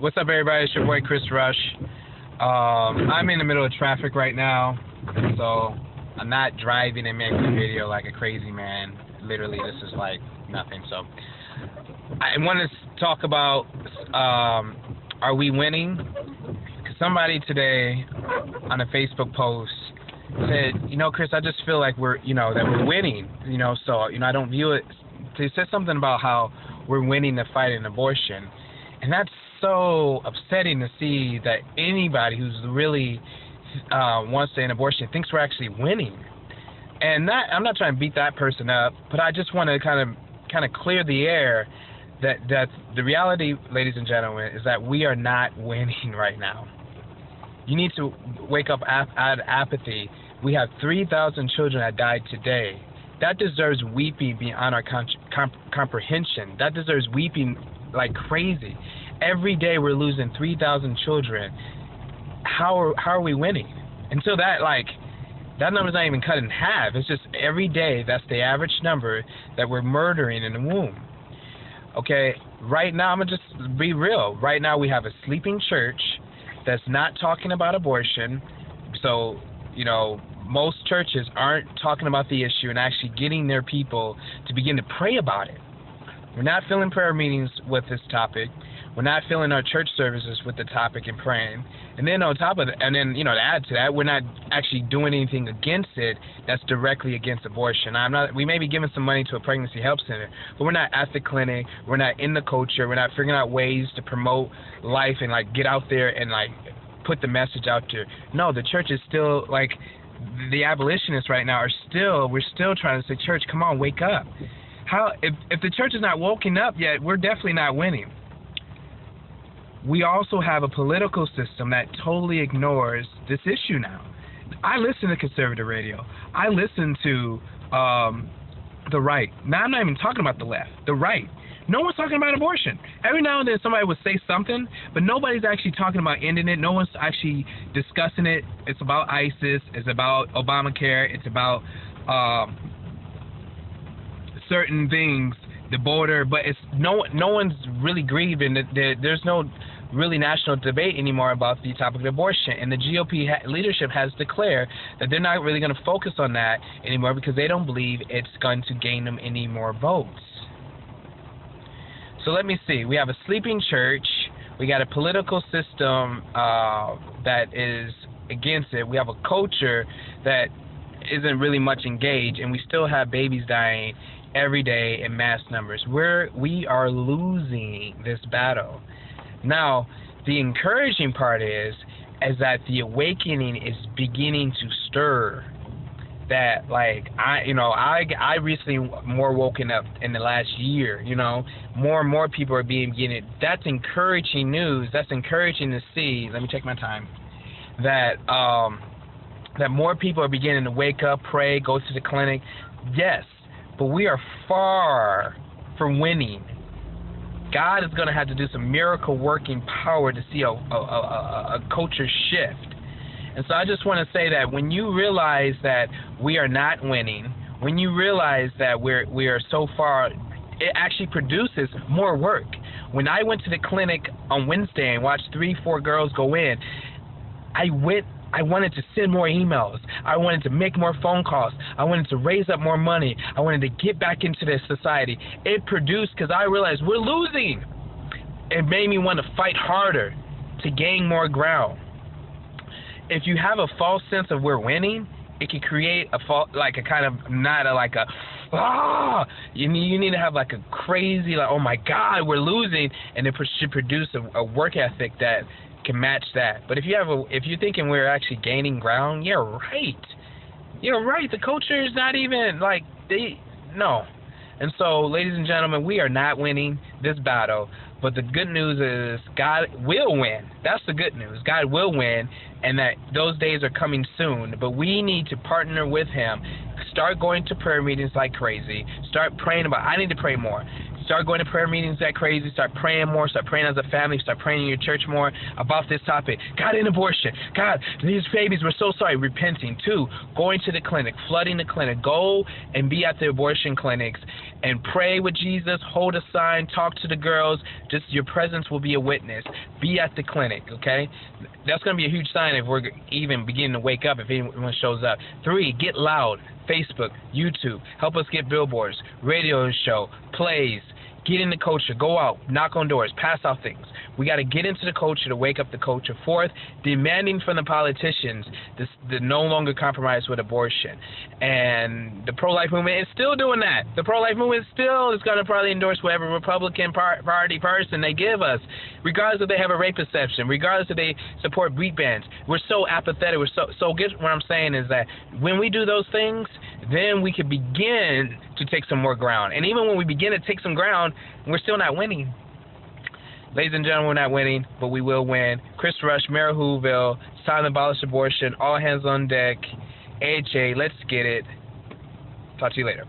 What's up, everybody? It's your boy Chris Rush. I'm in the middle of traffic right now, so I'm not driving and making a video like a crazy man. Literally, this is like nothing. So I want to talk about are we winning? Because somebody today on a Facebook post said, Chris, I just feel like we're winning. So I don't view it. They said something about how we're winning the fight in abortion. And that's so upsetting to see that anybody who's really wants to end abortion thinks we're actually winning. And I'm not trying to beat that person up, but I just want to kind of clear the air that the reality, ladies and gentlemen, is that we are not winning right now. You need to wake up out of apathy. We have 3,000 children that died today. That deserves weeping beyond our comprehension. That deserves weeping like crazy. Every day we're losing 3,000 children. How are we winning? Until that number's not even cut in half. It's just every day that's the average number that we're murdering in the womb. Okay, right now I'm gonna just be real. Right now we have a sleeping church that's not talking about abortion. So most churches aren't talking about the issue and actually getting their people to begin to pray about it. We're not filling prayer meetings with this topic. We're not filling our church services with the topic and praying. And then on top of it, to add to that, we're not actually doing anything against it that's directly against abortion. We may be giving some money to a pregnancy help center, but we're not at the clinic. We're not in the culture. We're not figuring out ways to promote life and get out there and put the message out there. No, the church is still the abolitionists right now we're still trying to say, church, come on, wake up. If the church is not woken up yet, we're definitely not winning. We also have a political system that totally ignores this issue now. I listen to conservative radio. I listen to the right. Now, I'm not even talking about the left. The right. No one's talking about abortion. Every now and then somebody would say something, but nobody's actually talking about ending it. No one's actually discussing it. It's about ISIS. It's about Obamacare. It's about certain things, the border, but it's no one's really grieving. There's no really national debate anymore about the topic of abortion, and the GOP leadership has declared that they're not really going to focus on that anymore because they don't believe it's going to gain them any more votes. So let me see. We have a sleeping church. We got a political system that is against it. We have a culture that isn't really much engaged, and we still have babies dying every day in mass numbers. We are losing this battle. Now, the encouraging part is that the awakening is beginning to stir. That I recently more woken up in the last year. More and more people are getting it. That's encouraging news. That's encouraging to see. Let me check my time. That more people are beginning to wake up, pray, go to the clinic. Yes. But we are far from winning. God is going to have to do some miracle working power to see a culture shift. And so I just want to say that when you realize that we are not winning, when you realize that we are so far, it actually produces more work. When I went to the clinic on Wednesday and watched 3-4 girls go in, I wanted to send more emails. I wanted to make more phone calls. I wanted to raise up more money. I wanted to get back into this society. It produced, because I realized we're losing. It made me want to fight harder to gain more ground. If you have a false sense of we're winning, it can create you need to have a crazy, oh my God, we're losing, and it should produce a work ethic that can match that. But if you're thinking we're actually gaining ground, you're right. You're right. The culture is not even no. And so, ladies and gentlemen, we are not winning this battle. But the good news is God will win. That's the good news. God will win, and that those days are coming soon. But we need to partner with Him. Start going to prayer meetings like crazy. Start praying I need to pray more. Start going to prayer meetings that crazy. Start praying more. Start praying as a family. Start praying in your church more about this topic. God, in abortion. God, these babies, we're so sorry. Repenting. 2, going to the clinic, flooding the clinic. Go and be at the abortion clinics and pray with Jesus. Hold a sign. Talk to the girls. Just your presence will be a witness. Be at the clinic, okay? That's going to be a huge sign if we're even beginning to wake up, if anyone shows up. 3, get loud. Facebook, YouTube. Help us get billboards, radio show, plays. Get in the culture. Go out. Knock on doors. Pass out things. We got to get into the culture to wake up the culture. 4th, demanding from the politicians to no longer compromise with abortion. And the pro-life movement is still doing that. The pro-life movement still is going to probably endorse whatever Republican Party person they give us, regardless if they have a rape exception, regardless if they support wheat bans. We're so apathetic. So get what I'm saying is that when we do those things, then we can begin to take some more ground. And even when we begin to take some ground, we're still not winning. Ladies and gentlemen, we're not winning, but we will win. Chris Rush, Mayor of Whoville. It's time to abolish abortion. All hands on deck. AHA, let's get it. Talk to you later.